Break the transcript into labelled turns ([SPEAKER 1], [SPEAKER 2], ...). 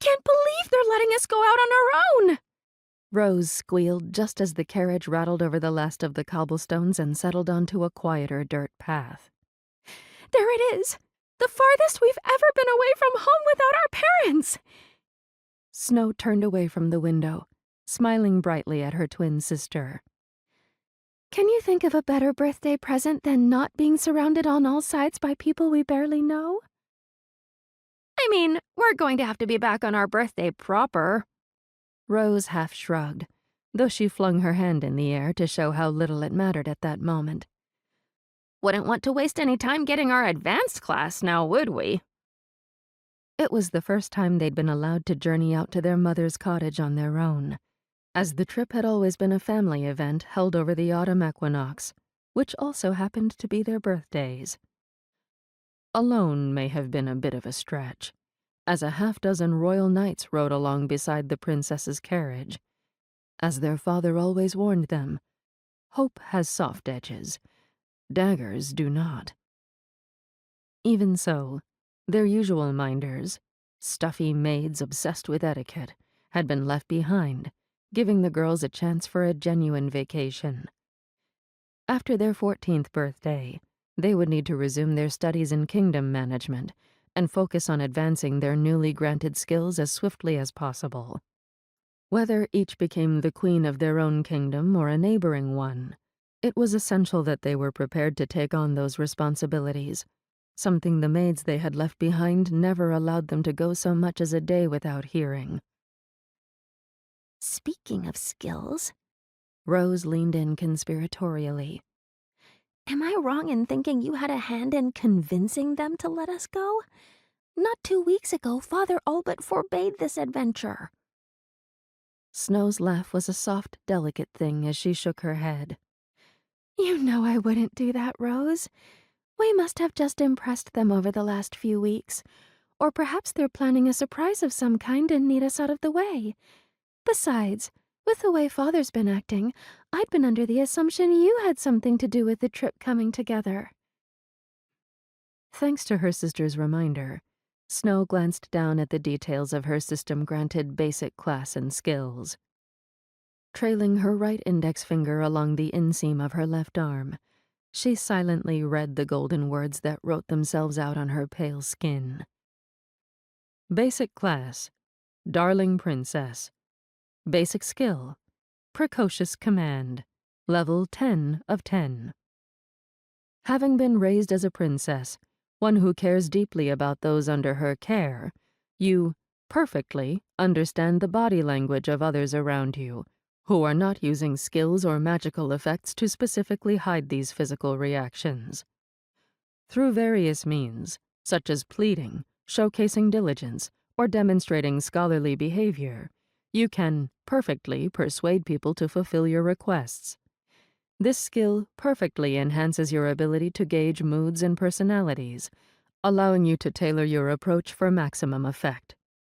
[SPEAKER 1] can't believe they're letting us go out on our own! Rose squealed just as the carriage rattled over the last of the cobblestones and settled onto a quieter dirt path. There it is! The farthest we've ever been away from home without our parents! Snow turned away from the window, smiling brightly at her twin sister. Can you think of a better birthday present than not being surrounded on all sides by people we barely know? I mean, we're going to have to be back on our birthday proper. Rose half shrugged, though she flung her hand in the air to show how little it mattered at that moment. Wouldn't want to waste any time getting our advanced class now, would we? It was the first time they'd been allowed to journey out to their mother's cottage on their own, as the trip had always been a family event held over the autumn equinox, which also happened to be their birthdays. Alone may have been a bit of a stretch, as a half-dozen royal knights rode along beside the princess's carriage. As their father always warned them, hope has soft edges, daggers do not. Even so, their usual minders, stuffy maids obsessed with etiquette, had been left behind, giving the girls a chance for a genuine vacation. After their 14th birthday, they would need to resume their studies in kingdom management and focus on advancing their newly granted skills as swiftly as possible. Whether each became the queen of their own kingdom or a neighboring one, it was essential that they were prepared to take on those responsibilities, something the maids they had left behind never allowed them to go so much as a day without hearing. Speaking of skills, Rose leaned in conspiratorially. Am I wrong in thinking you had a hand in convincing them to let us go? Not 2 weeks ago, Father all but forbade this adventure. Snow's laugh was a soft, delicate thing as she shook her head. You know I wouldn't do that, Rose. We must have just impressed them over the last few weeks. Or perhaps they're planning a surprise of some kind and need us out of the way. Besides, with the way Father's been acting, I'd been under the assumption you had something to do with the trip coming together. Thanks to her sister's reminder, Snow glanced down at the details of her system-granted basic class and skills. Trailing her right index finger along the inseam of her left arm, she silently read the golden words that wrote themselves out on her pale skin. Basic class, Darling Princess. Basic skill, Precocious Command, level 10 of 10. Having been raised as a princess, one who cares deeply about those under her care, you perfectly understand the body language of others around you, who are not using skills or magical effects to specifically hide these physical reactions. Through various means, such as pleading, showcasing diligence, or demonstrating scholarly behavior, you can perfectly persuade people to fulfill your requests. This skill perfectly enhances your ability to gauge moods and personalities, allowing you to tailor your approach for maximum effect.